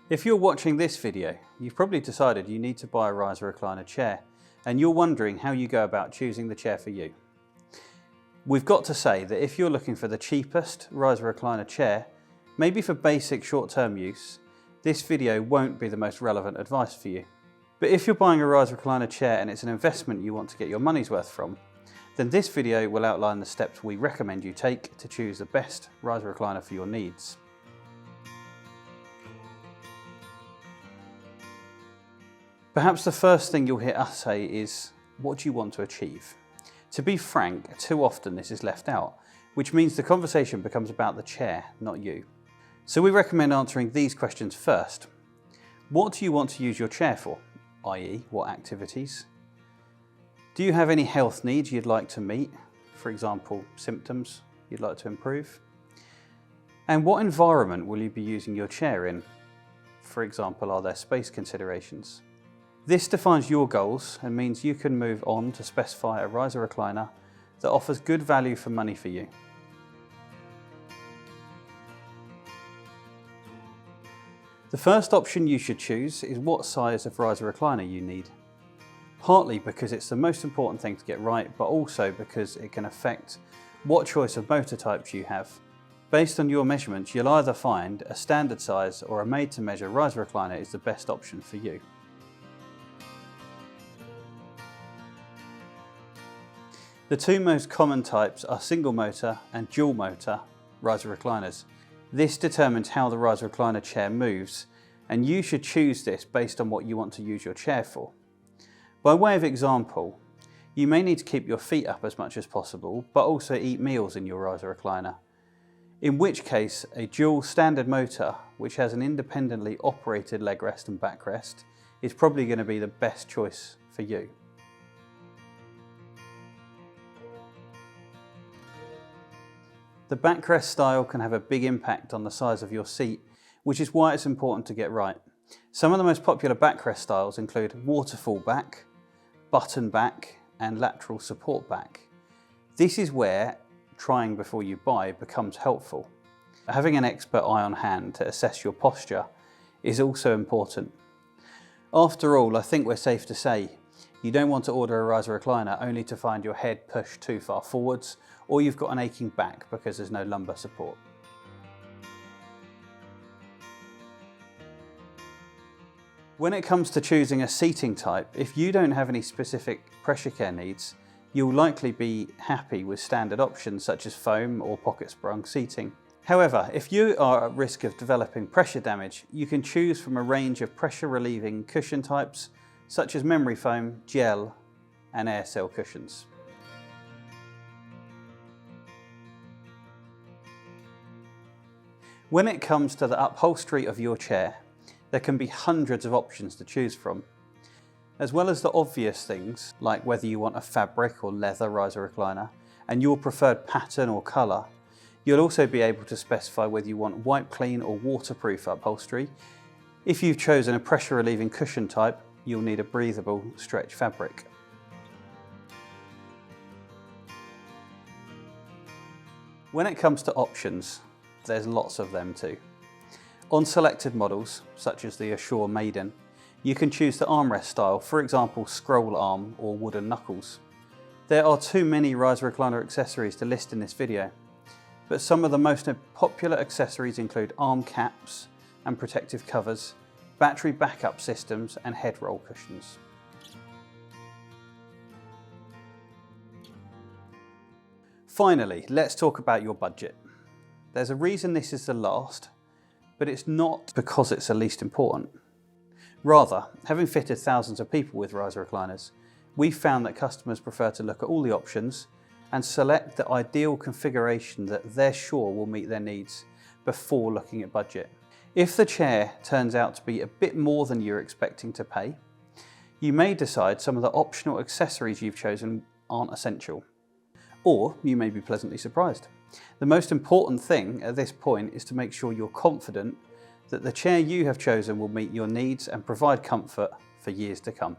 If you're watching this video, you've probably decided you need to buy a riser recliner chair, and you're wondering how you go about choosing the chair for you. We've got to say that if you're looking for the cheapest riser recliner chair, maybe for basic short-term use, this video won't be the most relevant advice for you. But if you're buying a riser recliner chair and it's an investment you want to get your money's worth from, then this video will outline the steps we recommend you take to choose the best riser recliner for your needs. Perhaps the first thing you'll hear us say is, what do you want to achieve? To be frank, too often this is left out, which means the conversation becomes about the chair, not you. So we recommend answering these questions first. What do you want to use your chair for? i.e., what activities? Do you have any health needs you'd like to meet? For example, symptoms you'd like to improve? And what environment will you be using your chair in? For example, are there space considerations? This defines your goals and means you can move on to specify a riser recliner that offers good value for money for you. The first option you should choose is what size of riser recliner you need. Partly because it's the most important thing to get right, but also because it can affect what choice of motor types you have. Based on your measurements, you'll either find a standard size or a made-to-measure riser recliner is the best option for you. The two most common types are single motor and dual motor riser recliners. This determines how the riser recliner chair moves, and you should choose this based on what you want to use your chair for. By way of example, you may need to keep your feet up as much as possible, but also eat meals in your riser recliner. In which case, a dual standard motor, which has an independently operated leg rest and backrest, is probably going to be the best choice for you. The backrest style can have a big impact on the size of your seat, which is why it's important to get right. Some of the most popular backrest styles include waterfall back, button back, and lateral support back. This is where trying before you buy becomes helpful. Having an expert eye on hand to assess your posture is also important. After all, I think we're safe to say you don't want to order a riser recliner only to find your head pushed too far forwards, or you've got an aching back because there's no lumbar support. When it comes to choosing a seating type, if you don't have any specific pressure care needs, you'll likely be happy with standard options such as foam or pocket sprung seating. However, if you are at risk of developing pressure damage, you can choose from a range of pressure relieving cushion types such as memory foam, gel, and air cell cushions. When it comes to the upholstery of your chair, there can be hundreds of options to choose from. As well as the obvious things, like whether you want a fabric or leather riser recliner, and your preferred pattern or colour, you'll also be able to specify whether you want wipe clean or waterproof upholstery. If you've chosen a pressure relieving cushion type, you'll need a breathable stretch fabric. When it comes to options, there's lots of them too. On selected models, such as the Assure Maiden, you can choose the armrest style, for example scroll arm or wooden knuckles. There are too many riser recliner accessories to list in this video, but some of the most popular accessories include arm caps and protective covers, battery backup systems and head roll cushions. Finally, let's talk about your budget. There's a reason this is the last, but it's not because it's the least important. Rather, having fitted thousands of people with riser recliners, we've found that customers prefer to look at all the options and select the ideal configuration that they're sure will meet their needs before looking at budget. If the chair turns out to be a bit more than you're expecting to pay, you may decide some of the optional accessories you've chosen aren't essential. Or you may be pleasantly surprised. The most important thing at this point is to make sure you're confident that the chair you have chosen will meet your needs and provide comfort for years to come.